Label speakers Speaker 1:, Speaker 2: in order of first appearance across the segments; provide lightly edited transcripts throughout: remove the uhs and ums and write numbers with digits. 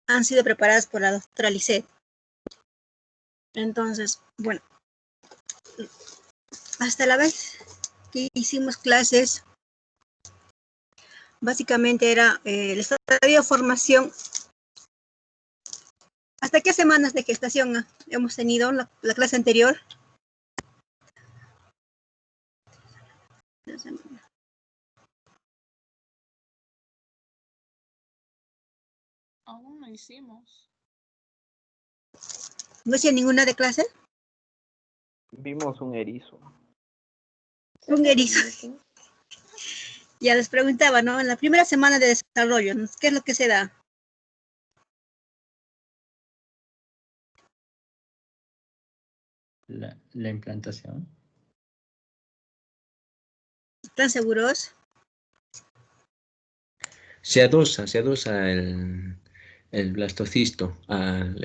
Speaker 1: han sido preparadas por la doctora Lisset. Entonces, bueno, hasta la vez que hicimos clases, básicamente era el estadio de formación. ¿Hasta qué semanas de gestación hemos tenido la clase anterior?
Speaker 2: Aún no hicimos.
Speaker 1: ¿No hacía ninguna de clase?
Speaker 3: Vimos un erizo.
Speaker 1: Un erizo. Ya les preguntaba, ¿no? En la primera semana de desarrollo, ¿no? ¿Qué es lo que se da?
Speaker 4: La implantación.
Speaker 1: ¿Están seguros?
Speaker 4: Se adosa el blastocisto al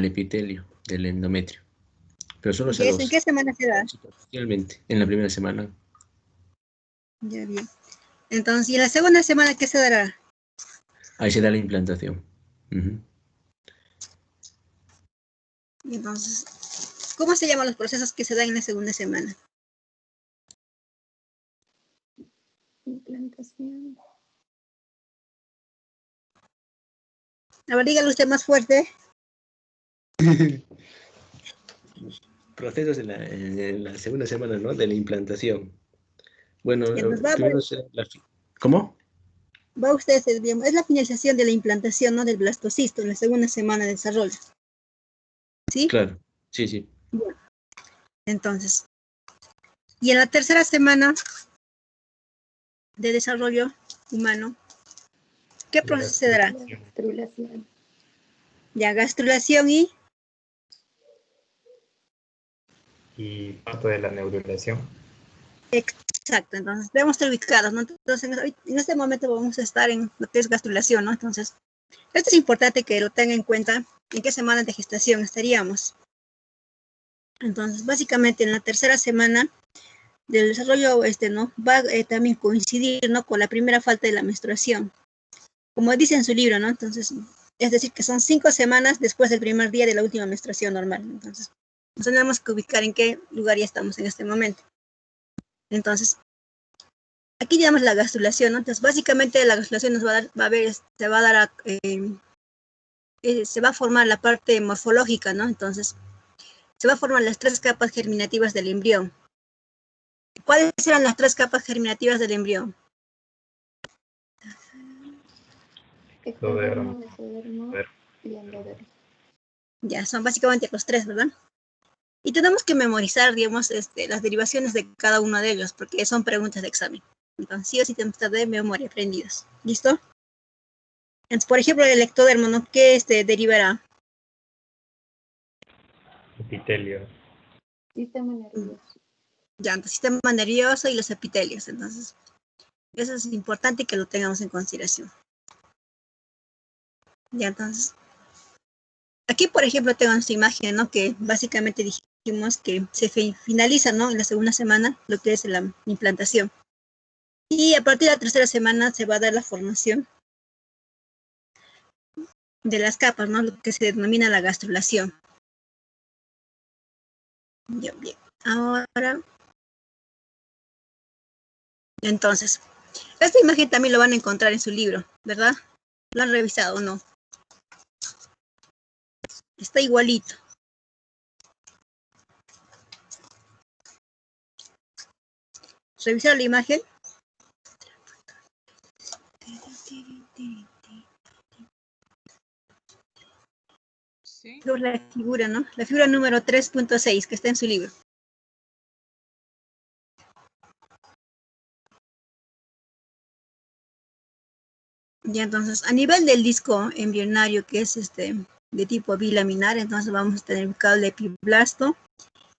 Speaker 4: epitelio del endometrio. Pero solo se adosa.
Speaker 1: ¿En qué semana se da?
Speaker 4: Superficialmente, en la primera semana.
Speaker 1: Ya bien. Entonces, ¿y en la segunda semana qué se dará?
Speaker 4: Ahí se da la implantación.
Speaker 1: Entonces, ¿cómo se llaman los procesos que se dan en la segunda semana?
Speaker 5: Implantación.
Speaker 1: A ver, dígalo usted más fuerte.
Speaker 4: Procesos en la segunda semana, ¿no? De la implantación. Bueno,
Speaker 1: primero
Speaker 4: ¿cómo?
Speaker 1: Va usted, es la finalización de la implantación, ¿no? Del blastocisto en la segunda semana de desarrollo. ¿Sí?
Speaker 4: Claro, sí.
Speaker 1: Bueno, entonces, y en la tercera semana de desarrollo humano, ¿qué proceso se dará?
Speaker 5: Gastrulación.
Speaker 1: Ya, gastrulación
Speaker 6: y parte de la neurulación.
Speaker 1: Exacto, entonces debemos estar ubicados, ¿no? Entonces, en este momento vamos a estar en lo que es gastrulación, ¿no? Entonces, esto es importante que lo tenga en cuenta, en qué semana de gestación estaríamos. Entonces, básicamente en la tercera semana del desarrollo, ¿no? Va a también coincidir, ¿no? Con la primera falta de la menstruación. Como dice en su libro, ¿no? Entonces, es decir, que son 5 semanas después del primer día de la última menstruación normal. Entonces, nos tenemos que ubicar en qué lugar ya estamos en este momento. Entonces, aquí llamamos la gastrulación, ¿no? Entonces, básicamente la gastrulación nos va se va a formar la parte morfológica, ¿no? Entonces, se va a formar las 3 capas germinativas del embrión. ¿Cuáles eran las 3 capas germinativas del embrión?
Speaker 5: Ectodermo, mesodermo y endodermo.
Speaker 1: Ya, son básicamente los 3, ¿verdad? Y tenemos que memorizar, digamos, las derivaciones de cada uno de ellos, porque son preguntas de examen. Entonces, sí o sí tenemos que estar de memoria aprendidas. ¿Listo? Entonces, por ejemplo, el ectodermo, ¿no? ¿Qué derivará?
Speaker 6: Epitelio.
Speaker 5: Sistema nervioso.
Speaker 1: Ya, entonces, sistema nervioso y los epitelios. Entonces, eso es importante que lo tengamos en consideración. Ya, entonces, aquí, por ejemplo, tengo esta imagen, ¿no? Que básicamente dijimos que se finaliza, ¿no? En la segunda semana, lo que es la implantación. Y a partir de la tercera semana se va a dar la formación de las capas, ¿no? Lo que se denomina la gastrulación. Bien. Ahora, entonces, esta imagen también lo van a encontrar en su libro, ¿verdad? ¿Lo han revisado o no? Está igualito. ¿Revisaron la imagen?
Speaker 2: Sí.
Speaker 1: La figura, ¿no? La figura número 3.6 que está en su libro. Ya, entonces, a nivel del disco embrionario, que es de tipo bilaminar, entonces vamos a tener ubicado el epiblasto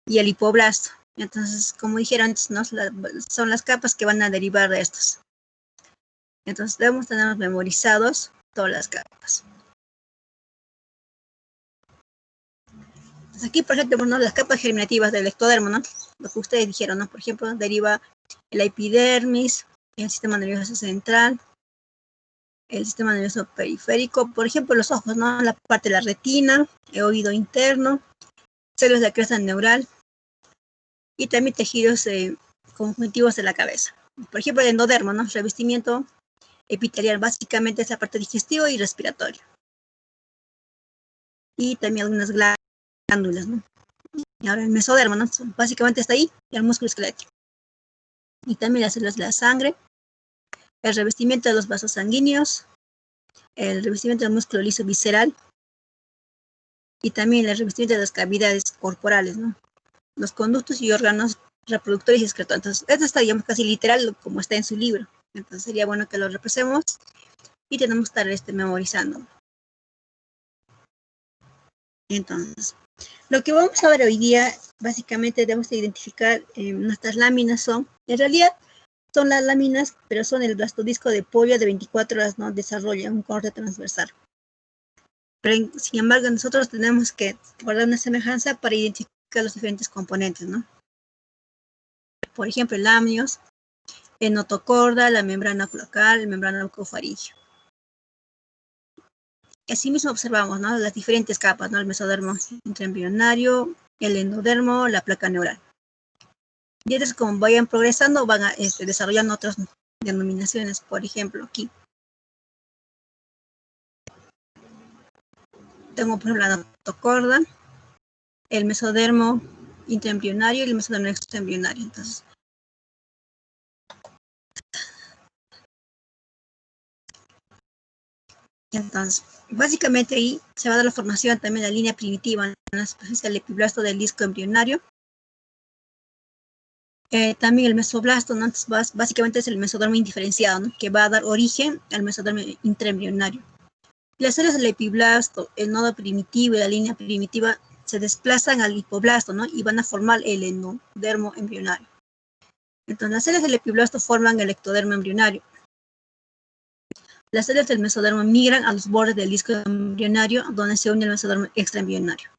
Speaker 1: y el hipoblasto. Entonces, como dijeron antes, ¿no? Son las capas que van a derivar de estos. Entonces, debemos tener memorizados todas las capas. Entonces, aquí, por ejemplo, ¿no? Las capas germinativas del ectodermo, ¿no? Lo que ustedes dijeron, ¿no? Por ejemplo, deriva la epidermis, el sistema nervioso central, el sistema nervioso periférico, por ejemplo, los ojos, ¿no? La parte de la retina, el oído interno, células de la cresta neural y también tejidos conjuntivos de la cabeza. Por ejemplo, el endodermo, ¿no? Revestimiento epitelial, básicamente es la parte digestiva y respiratoria. Y también algunas glándulas, ¿no? Y ahora el mesodermo, ¿no? Básicamente está ahí, y el músculo esquelético. Y también las células de la sangre, el revestimiento de los vasos sanguíneos, el revestimiento del músculo liso visceral y también el revestimiento de las cavidades corporales, ¿no? Los conductos y órganos reproductores y excretorios. Entonces, esto está, digamos, casi literal como está en su libro. Entonces, sería bueno que lo repasemos y tenemos que estar memorizando. Entonces, lo que vamos a ver hoy día, básicamente debemos de identificar nuestras láminas son, en realidad, son las láminas, pero son el blastodisco de polio de 24 horas, ¿no? Desarrolla un corte transversal. Pero, sin embargo, nosotros tenemos que guardar una semejanza para identificar los diferentes componentes, ¿no? Por ejemplo, el amnios, el notocorda, la membrana cloacal, la membrana bucofaringea. Asimismo observamos, ¿no? Las diferentes capas, ¿no? El mesodermo intraembrionario, el endodermo, la placa neural. Y entonces, como vayan progresando, van a desarrollando otras denominaciones. Por ejemplo, aquí tengo, por ejemplo, la notocorda, el mesodermo intraembrionario y el mesodermo extraembrionario. Entonces, básicamente ahí se va a dar la formación también de la línea primitiva en la superficie del epiblasto del disco embrionario. También el mesoblasto, ¿no? Entonces, básicamente es el mesodermo indiferenciado, ¿no? Que va a dar origen al mesodermo intraembrionario. Las células del epiblasto, el nodo primitivo y la línea primitiva se desplazan al hipoblasto, ¿no? Y van a formar el endodermo embrionario. Entonces, las células del epiblasto forman el ectodermo embrionario. Las células del mesodermo migran a los bordes del disco embrionario, donde se une el mesodermo extraembrionario.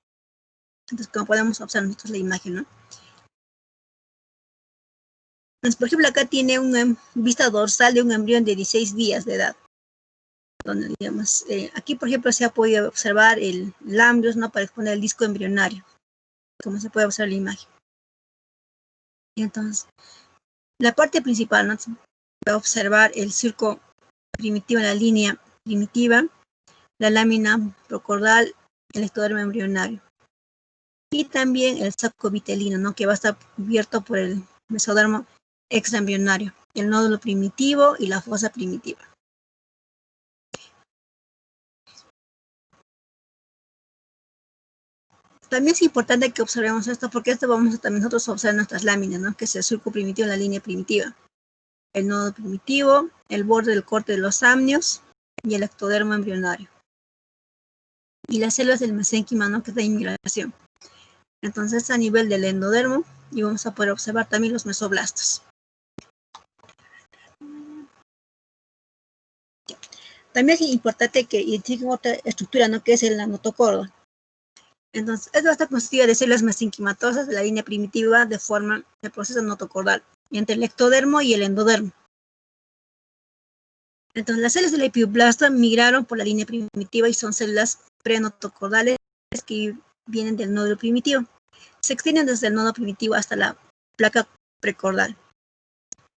Speaker 1: Entonces, como podemos observar nosotros la imagen, ¿no? Entonces, por ejemplo, acá tiene una vista dorsal de un embrión de 16 días de edad. Donde, digamos, aquí, por ejemplo, se ha podido observar el ambrios, ¿no? Para exponer el disco embrionario, como se puede observar en la imagen. Y entonces, la parte principal, ¿no? Se puede observar el surco primitivo en la línea primitiva, la lámina procordal, el ectodermo embrionario. Y también el saco vitelino, ¿no? Que va a estar cubierto por el mesodermo extraembrionario, el nódulo primitivo y la fosa primitiva. También es importante que observemos esto, porque esto vamos a también nosotros observar nuestras láminas, ¿no? Que es el surco primitivo en la línea primitiva, el nodo primitivo, el borde del corte de los amnios y el ectodermo embrionario. Y las células del mesénquima, ¿no? Que es la inmigración. Entonces, a nivel del endodermo, y vamos a poder observar también los mesoblastos. También es importante que identifiquen otra estructura, ¿no? Que es el notocorda. Entonces, esto va a estar constituido de células mesenquimatosas de la línea primitiva de forma del proceso notocordal, entre el ectodermo y el endodermo. Entonces, las células del epiblasto migraron por la línea primitiva y son células prenotocordales que vienen del nódulo primitivo. Se extienden desde el nodo primitivo hasta la placa precordal.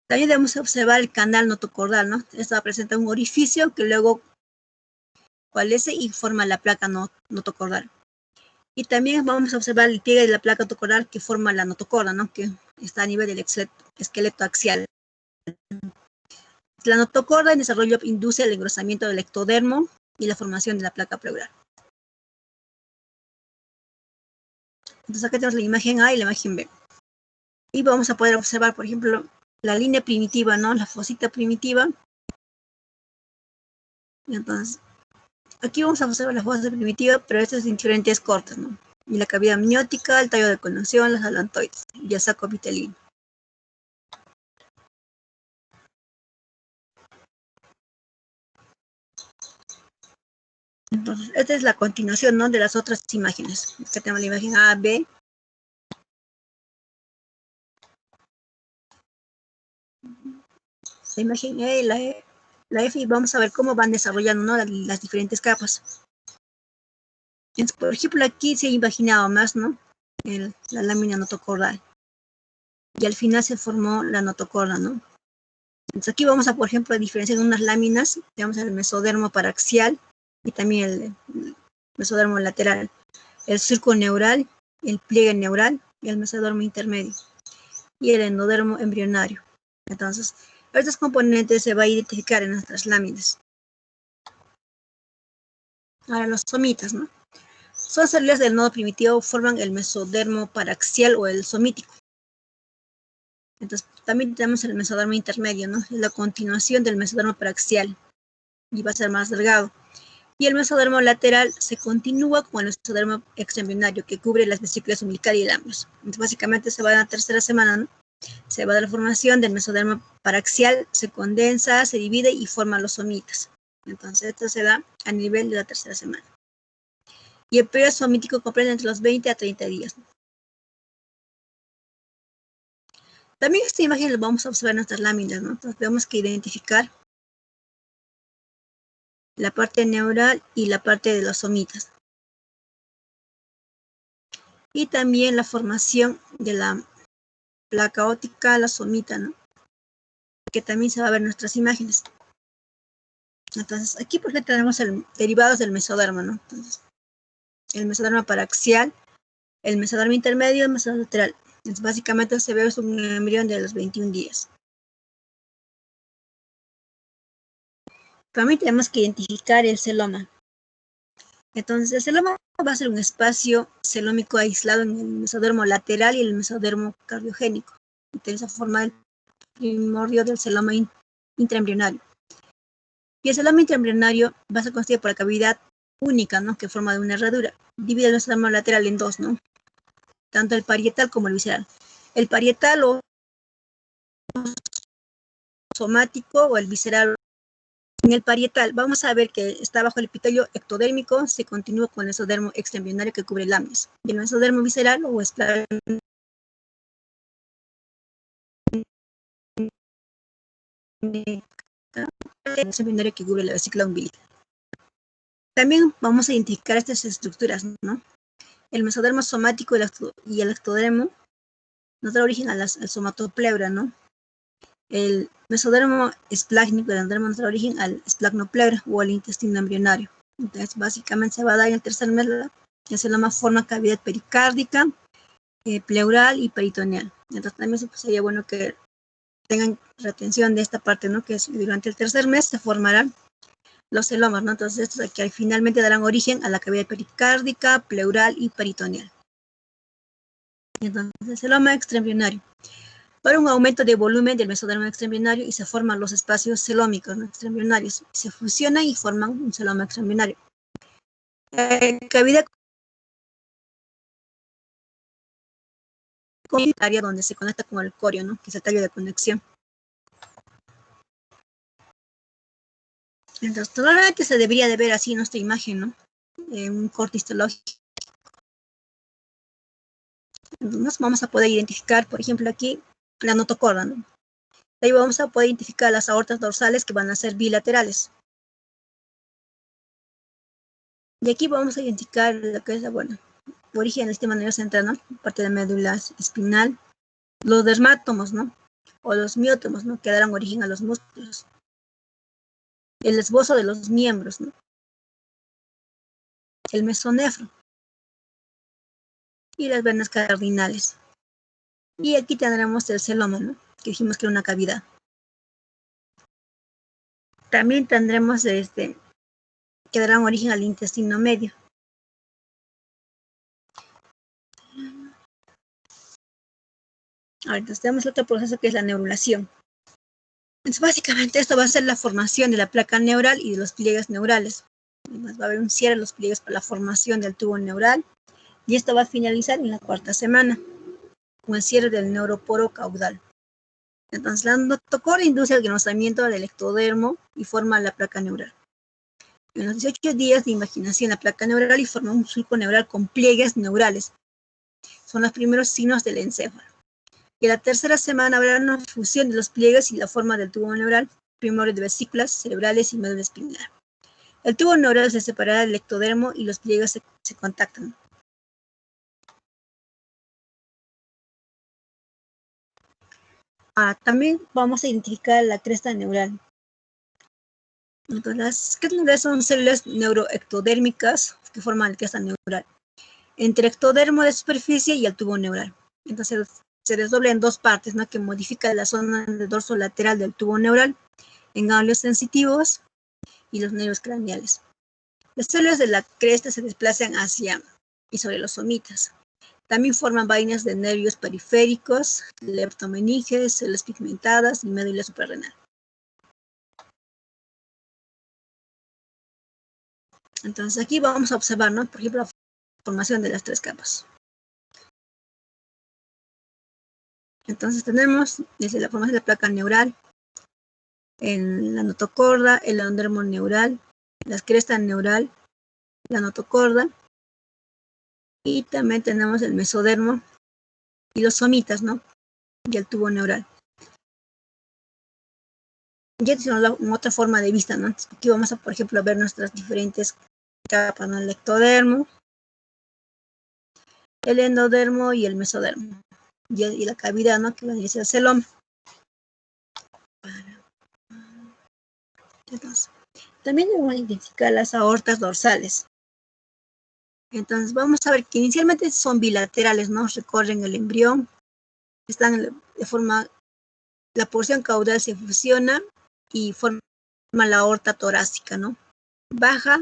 Speaker 1: También debemos observar el canal notocordal, ¿no? Esta presenta un orificio que luego coalesce y forma la placa notocordal. Y también vamos a observar el pliegue de la placa notocordal que forma la notocorda, ¿no? Que está a nivel del esqueleto axial. La notocorda en desarrollo induce el engrosamiento del ectodermo y la formación de la placa pleural. Entonces acá tenemos la imagen A y la imagen B. Y vamos a poder observar, por ejemplo, la línea primitiva, ¿no? La fosita primitiva. Entonces, aquí vamos a observar la fosa primitiva, pero estas es en diferentes cortes, ¿no? Y la cavidad amniótica, el tallo de conexión, las alantoides y el saco vitelino. Entonces, esta es la continuación, ¿no? De las otras imágenes. Acá tenemos la imagen A, B. La imagen E y la E. la F y vamos a ver cómo van desarrollando, ¿no? las diferentes capas. Entonces, por ejemplo, aquí se ha imaginado más, ¿no? La lámina notocordal. Y al final se formó la notocorda, ¿no? Entonces aquí vamos a, por ejemplo, diferenciar unas láminas. Tenemos el mesodermo paraxial y también el mesodermo lateral. El surco neural, el pliegue neural y el mesodermo intermedio. Y el endodermo embrionario. Entonces, estos componentes se va a identificar en nuestras láminas. Ahora los somitas, ¿no? Son células del nodo primitivo, forman el mesodermo paraxial o el somítico. Entonces, también tenemos el mesodermo intermedio, ¿no? Es la continuación del mesodermo paraxial y va a ser más delgado. Y el mesodermo lateral se continúa con el mesodermo extraembrionario que cubre las vesículas umbilical y el ambos. Entonces, básicamente se va a la tercera semana, ¿no? Se va a dar la formación del mesodermo paraxial, se condensa, se divide y forma los somitas. Entonces, esto se da a nivel de la tercera semana. Y el periodo somítico comprende entre los 20 a 30 días. También esta imagen la vamos a observar en nuestras láminas, ¿no? Entonces tenemos que identificar la parte neural y la parte de los somitas. Y también la formación de la placa óptica, la somita, ¿no? Que también se va a ver en nuestras imágenes. Entonces, aquí por ejemplo tenemos derivados del mesodermo, ¿no? Entonces, el mesodermo paraxial, el mesodermo intermedio y el mesodermo lateral. Entonces, básicamente se ve un embrión de los 21 días. También tenemos que identificar el celoma. Entonces, el celoma va a ser un espacio celómico aislado en el mesodermo lateral y el mesodermo cardiogénico. Entonces, esa forma el primordio del celoma intraembrionario. Y el celoma intraembrionario va a ser constituido por la cavidad única, ¿no? Que forma de una herradura. Divide el mesodermo lateral en dos, ¿no? Tanto el parietal como el visceral. El parietal o somático o el visceral. En el parietal vamos a ver que está bajo el epitelio ectodérmico, se continúa con el mesodermo extraembrionario que cubre el amnios. Y el mesodermo visceral o esplanoclínico extraembrionario que cubre la vesícula umbilical. También vamos a identificar estas estructuras, ¿no? El mesodermo somático y el ectodermo nos da origen al somatopleura, ¿no? El mesodermo esplácnico y el endodermo nos da origen al esplacnopleura o al intestino embrionario. Entonces, básicamente se va a dar en el tercer mes el celoma forma cavidad pericárdica, pleural y peritoneal. Entonces, también sería bueno que tengan retención de esta parte, ¿no? Que es, durante el tercer mes se formarán los celomas, ¿no? Entonces, estos que finalmente darán origen a la cavidad pericárdica, pleural y peritoneal. Entonces, el celoma extraembrionario. Para un aumento de volumen del mesodermo extraembrionario y se forman los espacios celómicos, ¿no? Extraembrionarios. Se fusionan y forman un celoma extraembrionario. Cavidad comunitaria donde se conecta con el corio, ¿no? Que es el tallo de conexión. Entonces, normalmente se debería de ver así nuestra imagen, ¿no? Un corte histológico. Entonces, vamos a poder identificar, por ejemplo, aquí la notocorda, ¿no? De ahí vamos a poder identificar las aortas dorsales que van a ser bilaterales. Y aquí vamos a identificar lo que es, bueno, origen del sistema nervioso central, ¿no? Parte de la médula espinal, los dermátomos, ¿no? O los miótomos, ¿no? Que darán origen a los músculos. El esbozo de los miembros, ¿no? El mesonefro. Y las venas cardinales. Y aquí tendremos el celoma, ¿no? Que dijimos que era una cavidad. También tendremos que darán origen al intestino medio. Ahora, entonces tenemos otro proceso que es la neurulación. Entonces, básicamente esto va a ser la formación de la placa neural y de los pliegues neurales. Además, va a haber un cierre de los pliegues para la formación del tubo neural. Y esto va a finalizar en la cuarta semana, con el cierre del neuroporo caudal. Entonces, la notocorda induce el engrosamiento del ectodermo y forma la placa neural. En los 18 días de imaginación, la placa neural y forma un surco neural con pliegues neurales. Son los primeros signos del encéfalo. Y en la tercera semana habrá una fusión de los pliegues y la forma del tubo neural primorio de vesículas cerebrales y médula espinal. El tubo neural se separa del ectodermo y los pliegues se contactan. También vamos a identificar la cresta neural. Entonces, las crestas neurales son células neuroectodérmicas que forman la cresta neural entre ectodermo de superficie y el tubo neural. Entonces, se desdobla en dos partes, ¿no? Que modifica la zona del dorso lateral del tubo neural en ganglios sensitivos y los nervios craneales. Las células de la cresta se desplazan hacia y sobre los somitas. También forman vainas de nervios periféricos, leptomeninges, células pigmentadas y médula suprarrenal. Entonces aquí vamos a observar, ¿no? Por ejemplo, la formación de las tres capas. Entonces tenemos desde la formación de la placa neural, en la notocorda, el endodermo neural, la cresta neural, la notocorda, y también tenemos el mesodermo y los somitas, ¿no? Y el tubo neural. Ya tenemos otra forma de vista, ¿no? Aquí vamos a, por ejemplo, ver nuestras diferentes capas, ¿no? El ectodermo, el endodermo y el mesodermo. Y la cavidad, ¿no? Que va a decir el celoma. Entonces, también debemos identificar las aortas dorsales. Entonces, vamos a ver que inicialmente son bilaterales, ¿no? Recorren el embrión, están de forma, la porción caudal se fusiona y forma la aorta torácica, ¿no? Baja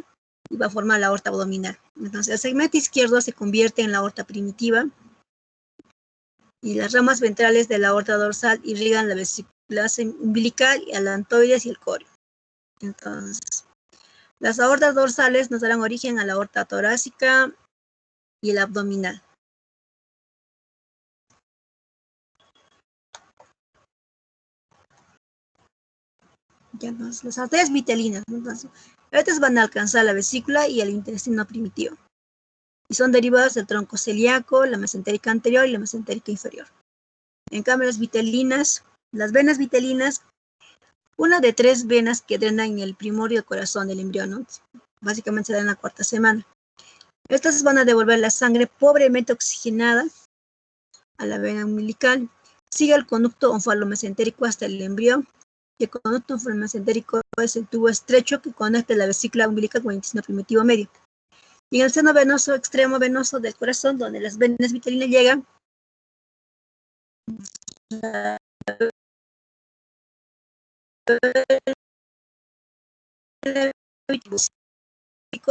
Speaker 1: y va a formar la aorta abdominal. Entonces, el segmento izquierdo se convierte en la aorta primitiva y las ramas ventrales de la aorta dorsal irrigan la vesícula umbilical, el alantoides y el corio. Entonces, las aortas dorsales nos darán origen a la aorta torácica y el abdominal. Ya, entonces, las arterias vitelinas, entonces, estas van a alcanzar la vesícula y el intestino primitivo. Y son derivadas del tronco celíaco, la mesentérica anterior y la mesentérica inferior. En cambio, las vitelinas, las venas vitelinas, una de tres venas que drenan el primorio del corazón del embrión, ¿no? Básicamente se dan en la cuarta semana. Estas van a devolver la sangre pobremente oxigenada a la vena umbilical. Sigue el conducto onfalomesentérico hasta el embrión. Y el conducto onfalomesentérico es el tubo estrecho que conecta la vesícula umbilical con el intestino primitivo medio. Y en el seno venoso, extremo venoso del corazón, donde las venas vitelinas llegan,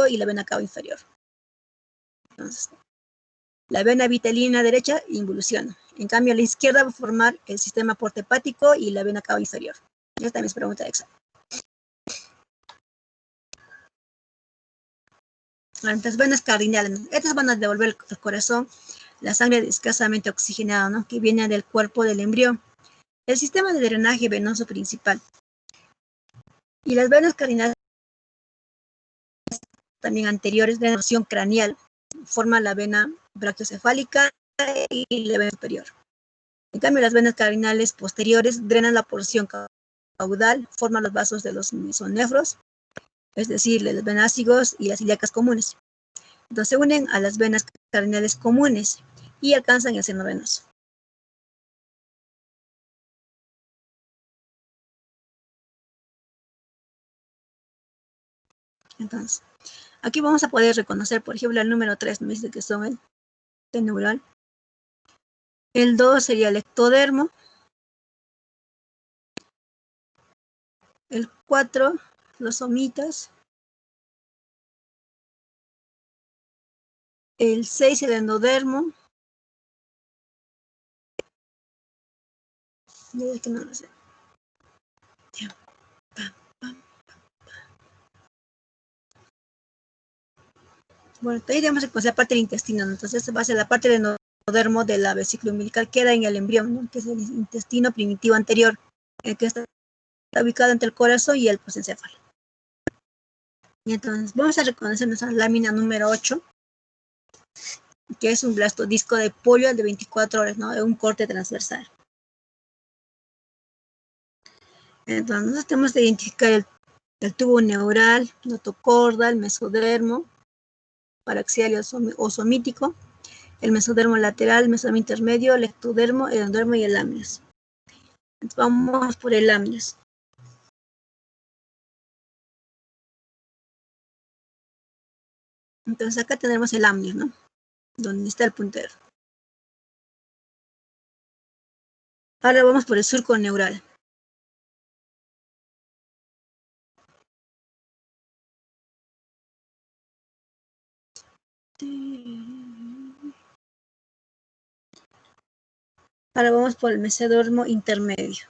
Speaker 1: y la vena cava inferior. Entonces, la vena vitelina derecha involuciona. En cambio, a la izquierda va a formar el sistema porte hepático y la vena cava inferior. Esta también es pregunta de examen. Entonces, venas cardinales. Estas van a devolver al corazón la sangre escasamente oxigenada, ¿no? Que viene del cuerpo del embrión. El sistema de drenaje venoso principal. Y las venas cardinales también anteriores de torsión craneal forman la vena brachiocefálica y la vena superior. En cambio, las venas cardinales posteriores drenan la porción caudal, forman los vasos de los mesonefros, es decir, los venásigos y las ilíacas comunes. Entonces se unen a las venas cardinales comunes y alcanzan el seno venoso. Entonces, aquí vamos a poder reconocer, por ejemplo, el número 3, me dice que son el neural. El 2 sería el ectodermo. El 4, los somitas. El 6, el endodermo. Es que no lo sé. Bueno, ahí debemos reconocer la parte del intestino, ¿no? Entonces esta va a ser la parte del endodermo de la vesícula umbilical, queda en el embrión, ¿no? Que es el intestino primitivo anterior, el que está ubicado entre el corazón y el posencéfalo. Y entonces vamos a reconocer nuestra lámina número 8, que es un blastodisco de polio de 24 horas, ¿no? De un corte transversal. Entonces tenemos que identificar el tubo neural, notocorda, el mesodermo, paraxial y osomítico, el mesodermo lateral, el mesodermo intermedio, el ectodermo, el endodermo y el láminas. Entonces vamos por el láminas. Entonces acá tenemos el láminas, ¿no? Donde está el puntero. Ahora vamos por el surco neural. Ahora vamos por el mesodermo intermedio.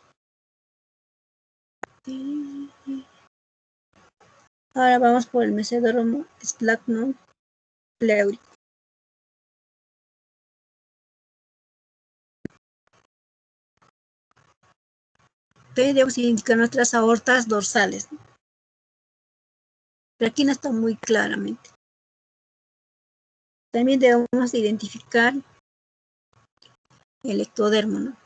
Speaker 1: Ahora vamos por el mesodermo esplagno-pleurico. Debemos indicar nuestras aortas dorsales, ¿no? Pero aquí no está muy claramente. También debemos identificar el ectodermo, ¿no?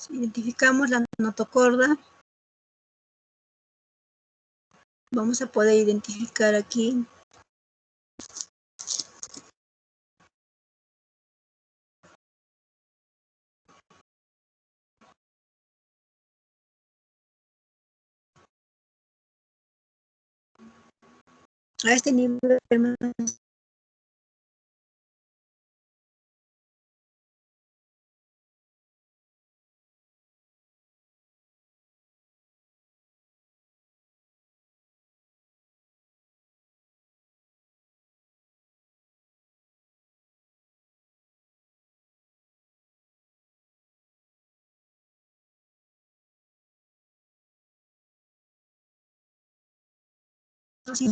Speaker 1: Identificamos la notocorda. Vamos a poder identificar aquí a este nivel.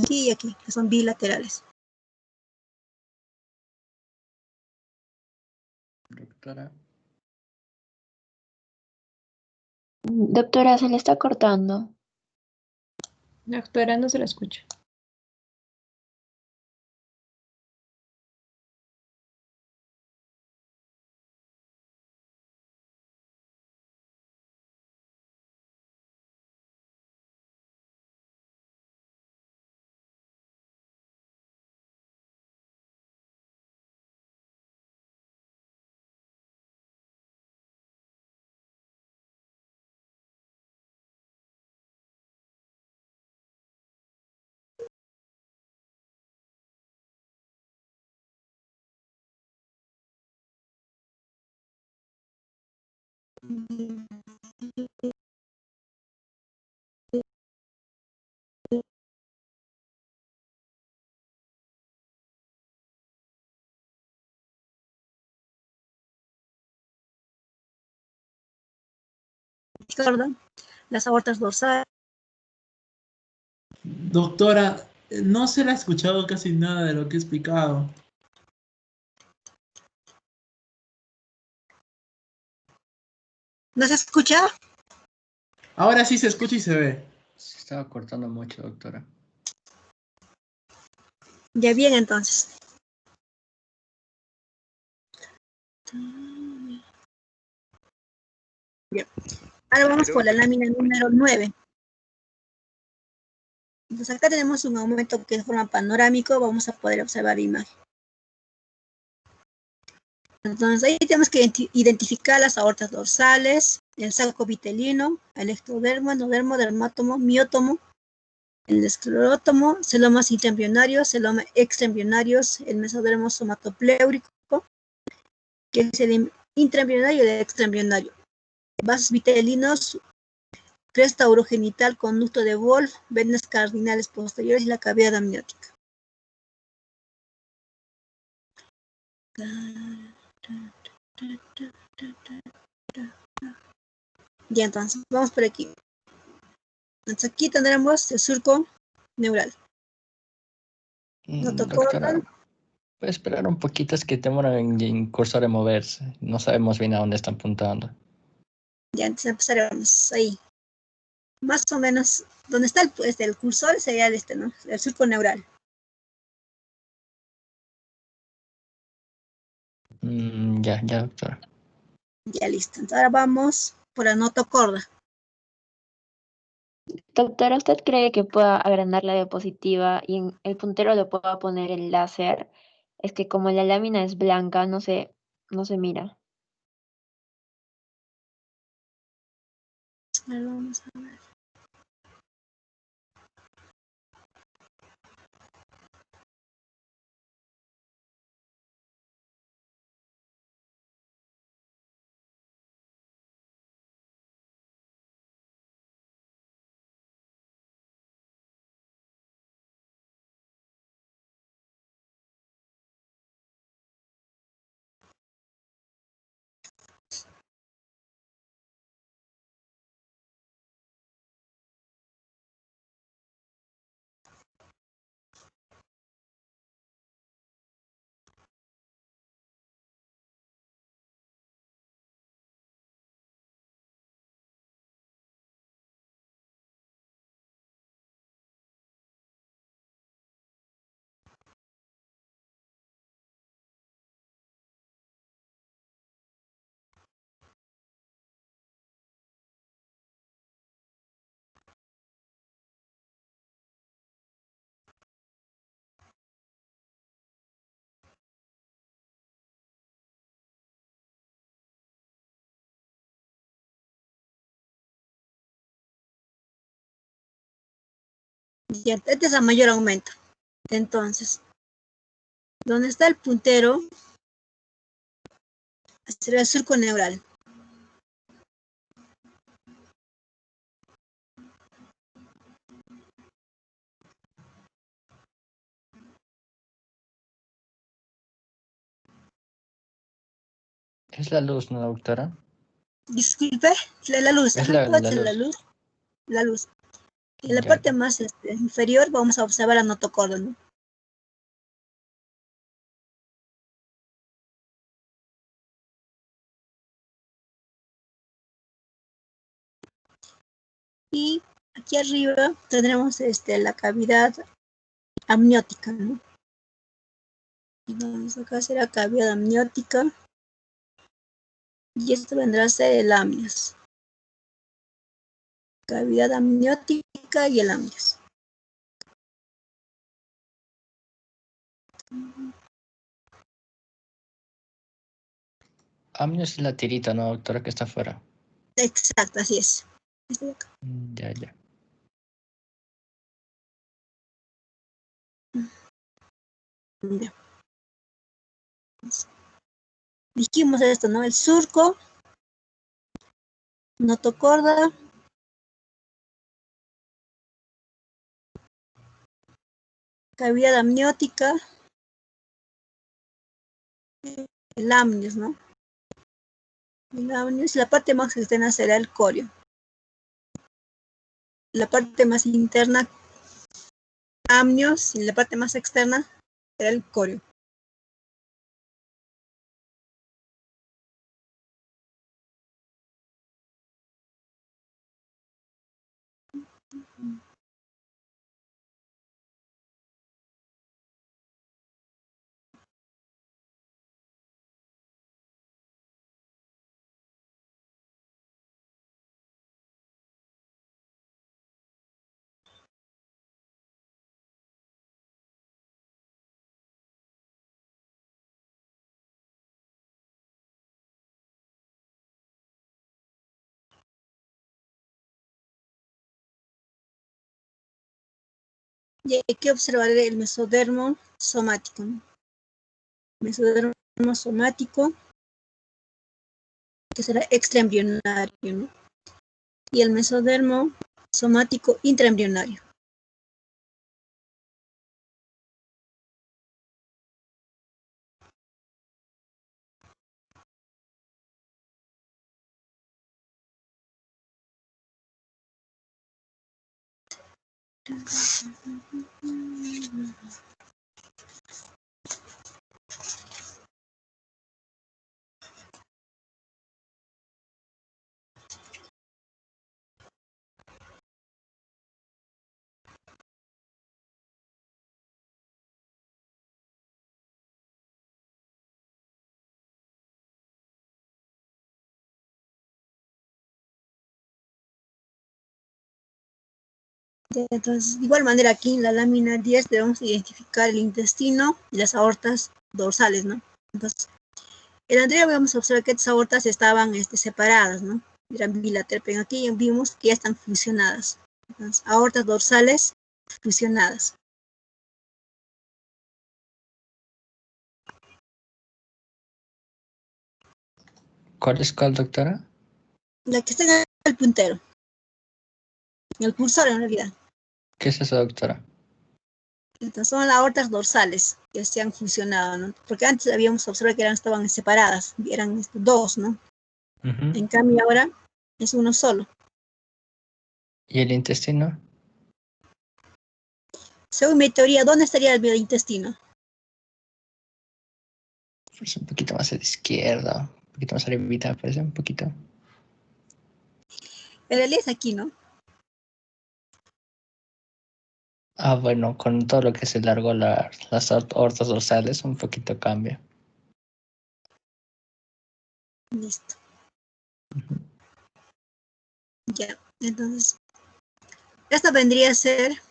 Speaker 1: Y aquí, que son bilaterales.
Speaker 3: Doctora.
Speaker 7: Doctora, se le está cortando.
Speaker 2: Doctora, no se la escucha. Las aortas dorsales.
Speaker 8: Doctora, no se le ha escuchado casi nada de lo que he explicado.
Speaker 1: ¿No se escucha?
Speaker 8: Ahora sí se escucha y se ve.
Speaker 3: Se estaba cortando mucho, doctora.
Speaker 1: Ya bien, entonces. Bien. Ahora vamos por la lámina número 9. Entonces acá tenemos un aumento que de forma panorámico vamos a poder observar la imagen. Entonces ahí tenemos que identificar las aortas dorsales, el saco vitelino, el ectodermo, endodermo, dermátomo, miótomo, el esclerótomo, celomas intraembrionarios, celomas extraembrionarios, el mesodermo somatopleurico, que es el intraembrionario y el extraembrionario. Vasos vitelinos, cresta urogenital, conducto de Wolff, venas cardinales posteriores y la cavidad amniótica. Ya, entonces, vamos por aquí. Entonces aquí tendremos el surco neural.
Speaker 3: Doctora, puede esperar un poquito, es que demoran en cursor de moverse. No sabemos bien a dónde están apuntando.
Speaker 1: Ya antes empezaremos ahí. Más o menos, donde está el cursor sería ¿no? El surco neural.
Speaker 3: Ya, ya, doctora.
Speaker 1: Ya listo. Entonces ahora vamos por la notocorda.
Speaker 7: Doctora, ¿usted cree que pueda agrandar la diapositiva y en el puntero le pueda poner el láser? Es que como la lámina es blanca, no se mira.
Speaker 1: A ver, vamos a ver. Ya, este es a mayor aumento. Entonces, donde está el puntero, será el surco neural.
Speaker 3: Es la luz, ¿no, doctora?
Speaker 1: Disculpe, la luz,
Speaker 3: Es
Speaker 1: ajá,
Speaker 3: la
Speaker 1: puede ser la
Speaker 3: luz.
Speaker 1: luz, la luz. En la
Speaker 3: Ya,
Speaker 1: parte más inferior vamos a observar la notocorda, ¿no? Y aquí arriba tendremos la cavidad amniótica, ¿no? Entonces acá será cavidad amniótica y esto vendrá a ser el amnios. Cavidad amniótica y el amnios.
Speaker 3: amnios es la tirita, ¿no, doctora? Que está afuera.
Speaker 1: Exacto, así es. Este de acá.
Speaker 3: Ya, ya.
Speaker 1: Ya. Dijimos esto, ¿no? El surco, notocorda, cavidad amniótica, el amnios, ¿no? El amnios, la parte más externa será el corio. La parte más interna, amnios, y la parte más externa será el corio. Y hay que observar el mesodermo somático, ¿no? Mesodermo somático, que será extraembrionario, ¿no? Y el mesodermo somático intraembrionario. Entonces, de igual manera aquí en la lámina 10 debemos identificar el intestino y las aortas dorsales, ¿no? Entonces, en la anterior vamos a observar que estas aortas estaban separadas, ¿no? Eran bilaterales, pero aquí vimos que ya están fusionadas. Entonces, aortas dorsales fusionadas.
Speaker 3: ¿Cuál es cuál, doctora?
Speaker 1: La que está en el puntero. En el cursor, en realidad.
Speaker 3: ¿Qué es eso, doctora?
Speaker 1: Entonces, son las aortas dorsales que se han fusionado, ¿no? Porque antes habíamos observado que estaban separadas, eran dos, ¿no?
Speaker 3: Ujú.
Speaker 1: En cambio ahora es uno solo.
Speaker 3: ¿Y el intestino?
Speaker 1: Según mi teoría, ¿dónde estaría el intestino?
Speaker 3: Pues un poquito más a la izquierda, un poquito más arribita, me parece un poquito.
Speaker 1: En realidad es aquí, ¿no?
Speaker 3: Ah, bueno, con todo lo que se largó las aortas dorsales, un poquito cambia.
Speaker 1: Listo. Ya, entonces, esta vendría a ser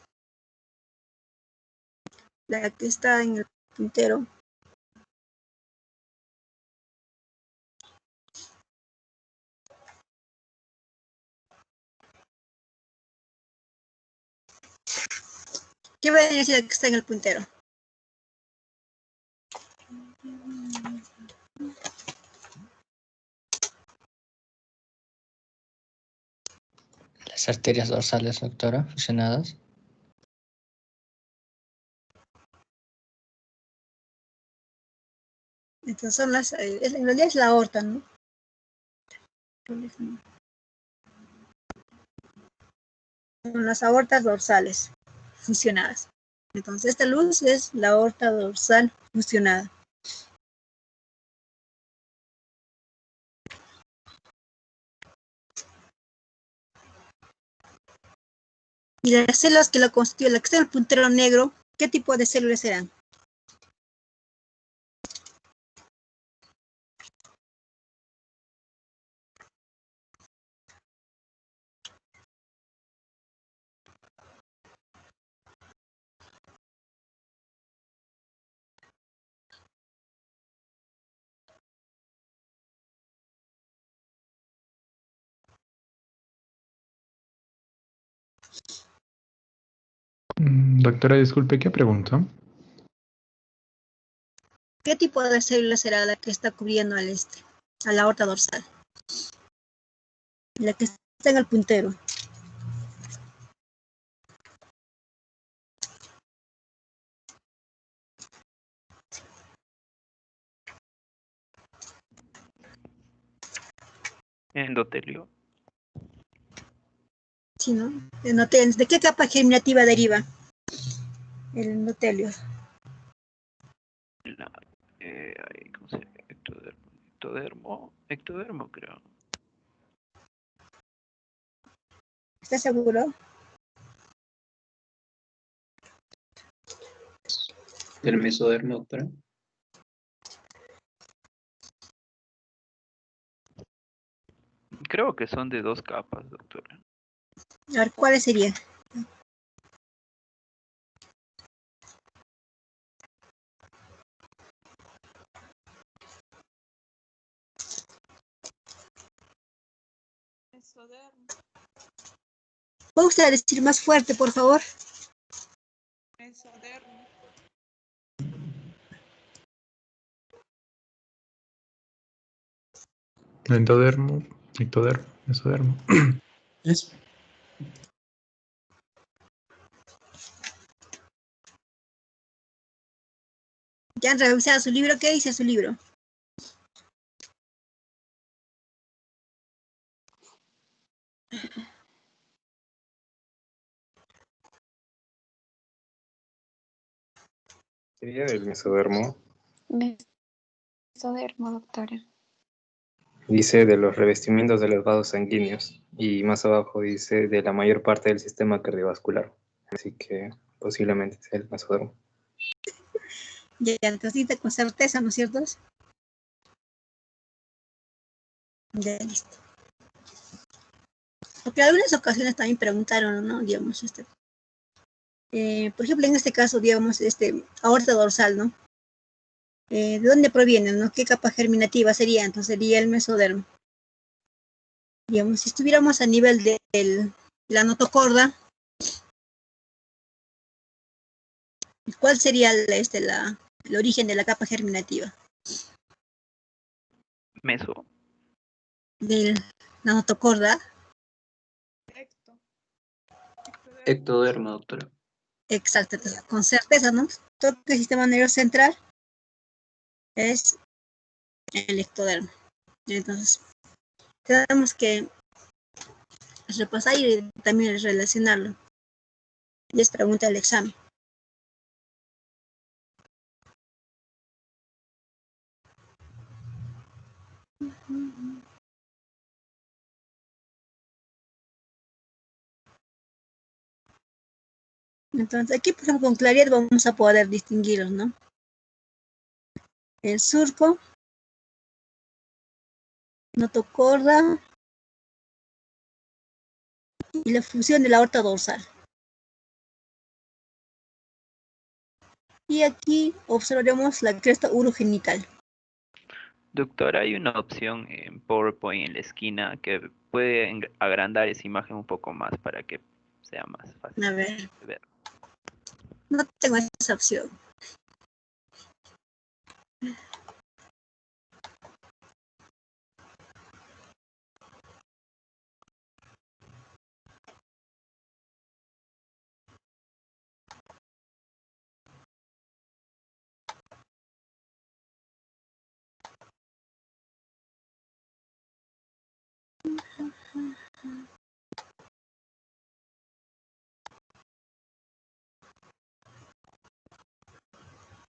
Speaker 1: la que está en el puntero. ¿Qué vendría a ser la que está en el puntero?
Speaker 3: Las arterias dorsales, doctora, fusionadas.
Speaker 1: Entonces son las, en realidad es la aorta, ¿no? Son las aortas dorsales fusionadas. Entonces esta luz es la aorta dorsal fusionada. Y las células que la constituyen, la que está en el puntero negro, ¿qué tipo de células serán?
Speaker 6: Doctora, disculpe, ¿qué pregunta?
Speaker 1: ¿Qué tipo de célula será la que está cubriendo a la aorta dorsal? La que está en el puntero.
Speaker 9: Endotelio.
Speaker 1: Sí, ¿no? ¿De qué capa germinativa deriva el endotelio?
Speaker 9: ¿Cómo se llama? Ectodermo, creo.
Speaker 1: ¿Estás seguro?
Speaker 4: Del mesodermo, doctora.
Speaker 9: Creo que son de 2 capas, doctora.
Speaker 1: A ver, ¿cuáles serían?
Speaker 2: Mesodermo.
Speaker 1: ¿Puede usted decir más fuerte, por favor?
Speaker 2: Mesodermo.
Speaker 6: Endodermo, ectodermo, mesodermo.
Speaker 8: Es,
Speaker 1: ¿Ya han revisado su libro? ¿Qué dice su libro?
Speaker 6: Sería del mesodermo.
Speaker 5: Mesodermo, doctora.
Speaker 6: Dice de los revestimientos de los vasos sanguíneos y más abajo dice de la mayor parte del sistema cardiovascular. Así que posiblemente sea el mesodermo.
Speaker 1: Ya, entonces con certeza, ¿no es cierto? Ya, listo. Porque en algunas ocasiones también preguntaron, ¿no? Digamos, Por ejemplo, en este caso, digamos, aorta dorsal, ¿no? ¿De dónde proviene, no? ¿Qué capa germinativa sería? Entonces sería el mesodermo. Digamos, si estuviéramos a nivel de la notocorda, ¿cuál sería el origen de la capa germinativa?
Speaker 9: Meso.
Speaker 1: De la notocorda.
Speaker 2: Ecto.
Speaker 6: Ectodermo, doctora.
Speaker 1: Exacto, entonces, con certeza, ¿no? Todo el sistema nervioso central es el ectodermo. Entonces, tenemos que repasar y también relacionarlo. Y es pregunta del examen. Entonces, aquí, por ejemplo, con claridad vamos a poder distinguirlos, ¿no? El surco, notocorda y la fusión de la aorta dorsal. Y aquí observaremos la cresta urogenital.
Speaker 9: Doctor, hay una opción en PowerPoint en la esquina que puede agrandar esa imagen un poco más para que sea más fácil
Speaker 1: A ver,
Speaker 9: de ver.
Speaker 1: no tengo esa opción.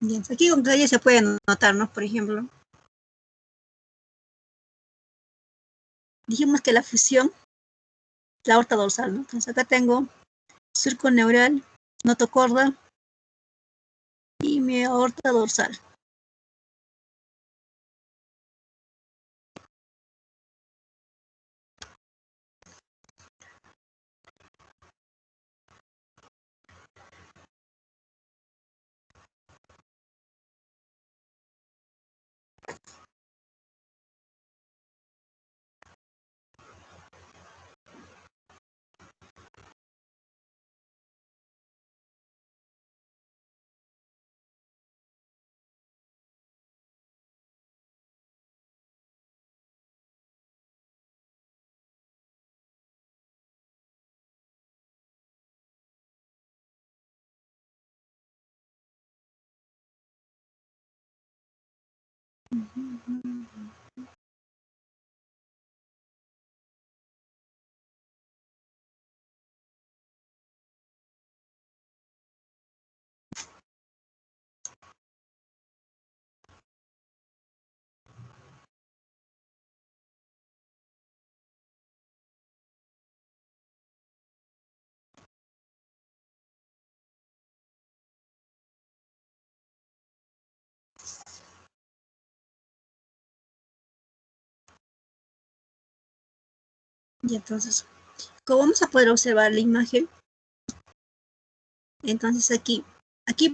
Speaker 1: Bien, aquí con claridad se puede notar, ¿no? Por ejemplo, dijimos que la fusión, la aorta dorsal, ¿no? Entonces acá tengo surco neural, notocorda y mi aorta dorsal. Y entonces, como vamos a poder observar la imagen, entonces aquí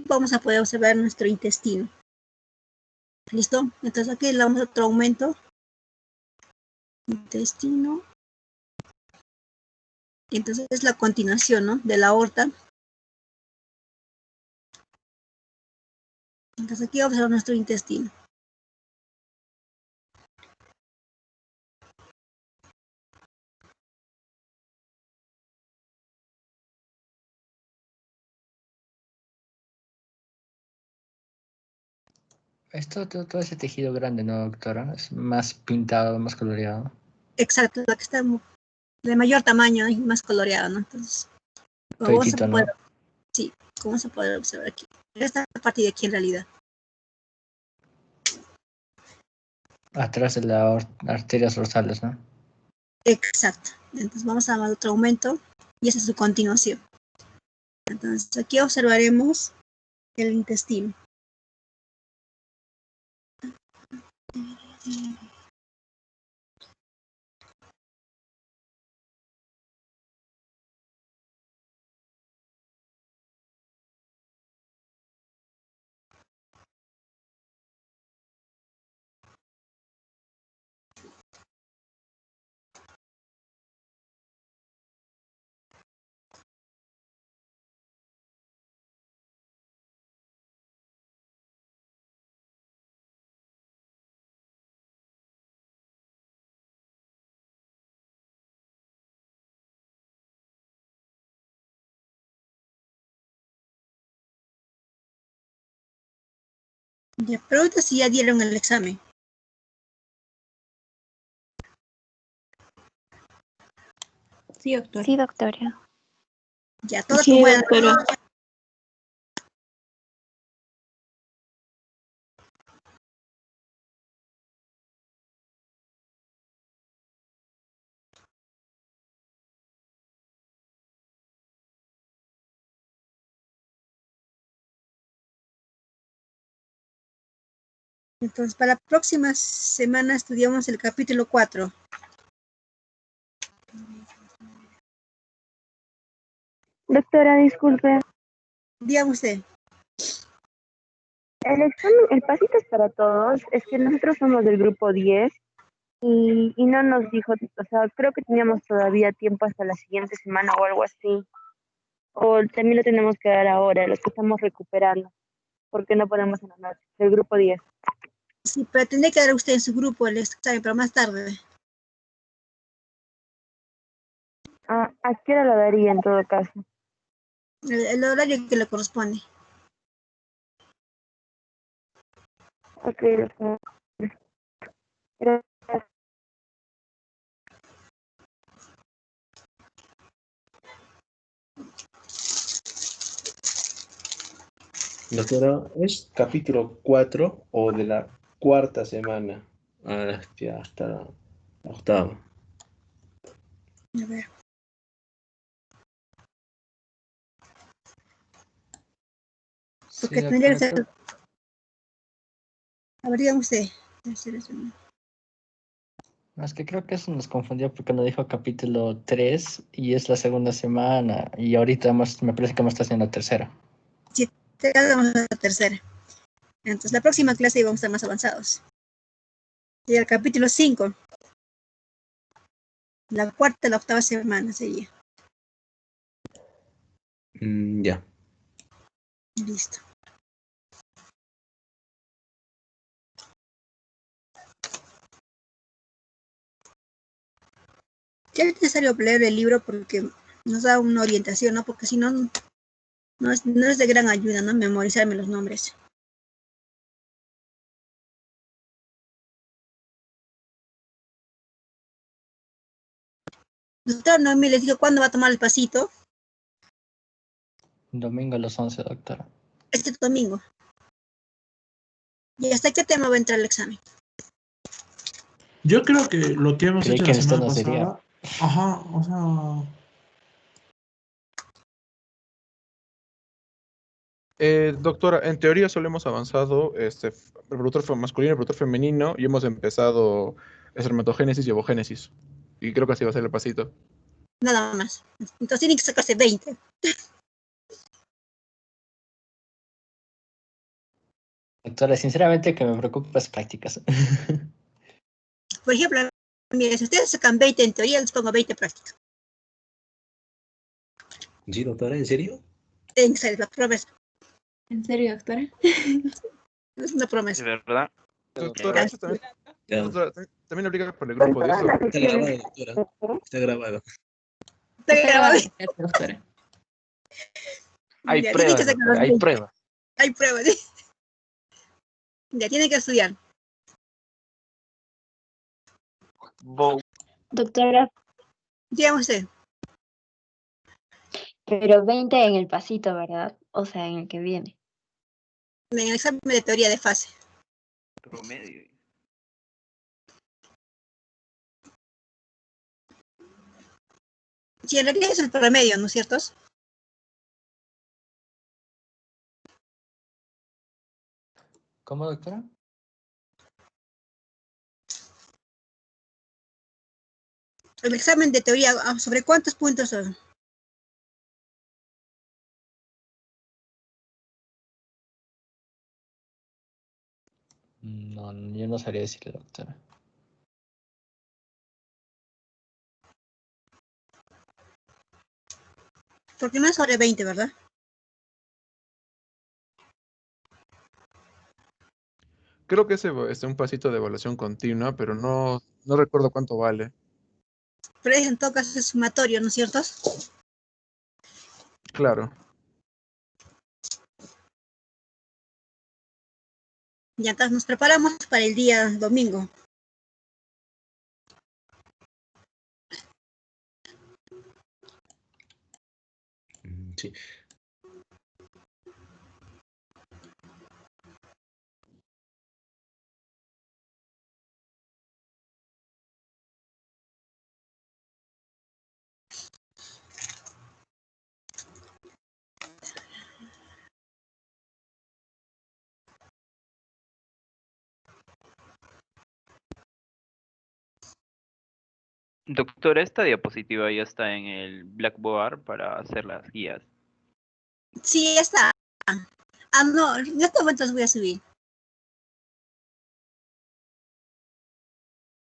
Speaker 1: vamos a poder observar nuestro intestino. ¿Listo? Entonces aquí le damos otro aumento. Intestino. Y entonces es la continuación, ¿no? De la aorta. Entonces aquí observamos nuestro intestino.
Speaker 3: Todo ese tejido grande, ¿no, doctora? Es más pintado, más coloreado.
Speaker 1: Exacto, la que está de mayor tamaño y más coloreada, ¿no? Entonces, como vamos a
Speaker 3: Toditito,
Speaker 1: poder,
Speaker 3: ¿no?
Speaker 1: sí, como vamos a poder observar aquí. Esta parte de aquí en realidad.
Speaker 3: Atrás de las arterias dorsales, ¿no?
Speaker 1: Exacto. Entonces vamos a dar otro aumento y esa es su continuación. Entonces aquí observaremos el intestino. Ya, pregunta si ya dieron el examen.
Speaker 2: Sí, doctora.
Speaker 7: Sí, doctora.
Speaker 1: Ya, todos
Speaker 2: Sí,
Speaker 1: como
Speaker 2: doctora.
Speaker 1: Entonces, para la próxima semana estudiamos el capítulo 4.
Speaker 10: Doctora, disculpe,
Speaker 1: Dígame usted.
Speaker 10: el examen, el pasito es para todos, es que nosotros somos del grupo 10 y no nos dijo, o sea, creo que teníamos todavía tiempo hasta la siguiente semana o algo así, o también lo tenemos que dar ahora, los que estamos recuperando, porque no podemos en la noche, del grupo 10.
Speaker 1: Sí, pero tendría que dar usted en su grupo el examen, pero más tarde.
Speaker 10: Ah, ¿a qué hora lo daría en todo caso?
Speaker 1: El horario que le corresponde.
Speaker 10: Ok, doctora. Gracias.
Speaker 4: Doctora, ¿es capítulo 4 o de la cuarta semana hasta la octava?
Speaker 1: A ver.
Speaker 3: Sí,
Speaker 1: Porque tendría que
Speaker 3: doctora,
Speaker 1: ser. A ver, dígame usted.
Speaker 3: no, es que creo que eso nos confundió porque nos dijo capítulo 3 y es la segunda semana y ahorita me parece que hemos estado haciendo la tercera.
Speaker 1: Sí, vamos a la tercera. Entonces, la próxima clase íbamos a estar más avanzados. Y el capítulo 5. La cuarta, la octava semana sería.
Speaker 4: Ya.
Speaker 1: Listo. Ya es necesario leer el libro porque nos da una orientación, ¿no? Porque si no, no es de gran ayuda, ¿no? Memorizarme los nombres. Doctor Noemí les dijo cuándo va a tomar el pasito.
Speaker 3: Domingo a las 11, doctora.
Speaker 1: Este domingo. ¿Y hasta qué tema va a entrar el examen?
Speaker 8: Yo creo que lo que hemos
Speaker 3: Creí
Speaker 8: hecho
Speaker 3: que
Speaker 8: la
Speaker 3: esto
Speaker 8: semana
Speaker 3: no sería.
Speaker 8: pasada, ajá, o sea,
Speaker 11: Doctora, en teoría solo hemos avanzado reproductor masculino y reproductor femenino y hemos empezado espermatogénesis y ovogénesis. Y creo que así va a ser el pasito.
Speaker 1: Nada más. Entonces tienen que sacarse 20.
Speaker 3: Doctora, sinceramente que me preocupa las prácticas.
Speaker 1: Por ejemplo, mire, si ustedes sacan 20 en teoría, les pongo 20 práctica.
Speaker 4: ¿Sí, doctora? ¿En serio?
Speaker 1: Tienen que ser la promesa.
Speaker 2: ¿En serio, doctora?
Speaker 1: Es una
Speaker 9: ¿Es
Speaker 1: promesa.
Speaker 9: verdad?
Speaker 11: Doctora, eso también,
Speaker 4: Ya.
Speaker 11: doctora, también aplica por el grupo 10.
Speaker 4: Está grabado, doctora. Está grabado.
Speaker 1: Está grabado.
Speaker 2: Doctora.
Speaker 9: Hay
Speaker 1: Ya, tienen que
Speaker 9: pruebas,
Speaker 1: sacar
Speaker 9: doctora,
Speaker 1: los
Speaker 9: hay
Speaker 1: 20.
Speaker 9: pruebas.
Speaker 1: Hay pruebas. ¿Sí? Ya tienen que estudiar.
Speaker 7: Doctora,
Speaker 1: Dígame usted.
Speaker 7: pero 20 en el pasito, ¿verdad? O sea, en el que viene.
Speaker 1: En el examen de teoría de fase.
Speaker 9: Promedio.
Speaker 1: Sí, en realidad es el promedio, ¿no es cierto?
Speaker 3: ¿Cómo, doctora?
Speaker 1: El examen de teoría, ¿sobre cuántos puntos son?
Speaker 3: No, yo no sabría decirle, doctora.
Speaker 1: Porque no es sobre 20, ¿verdad?
Speaker 11: Creo que es un pasito de evaluación continua, pero no recuerdo cuánto vale.
Speaker 1: Pero en todo caso es sumatorio, ¿no es cierto?
Speaker 11: Claro.
Speaker 1: Ya entonces nos preparamos para el día domingo.
Speaker 4: Sí.
Speaker 9: Doctora, esta diapositiva ya está en el Blackboard para hacer las guías.
Speaker 1: Sí, está. No, en este momento los voy a subir.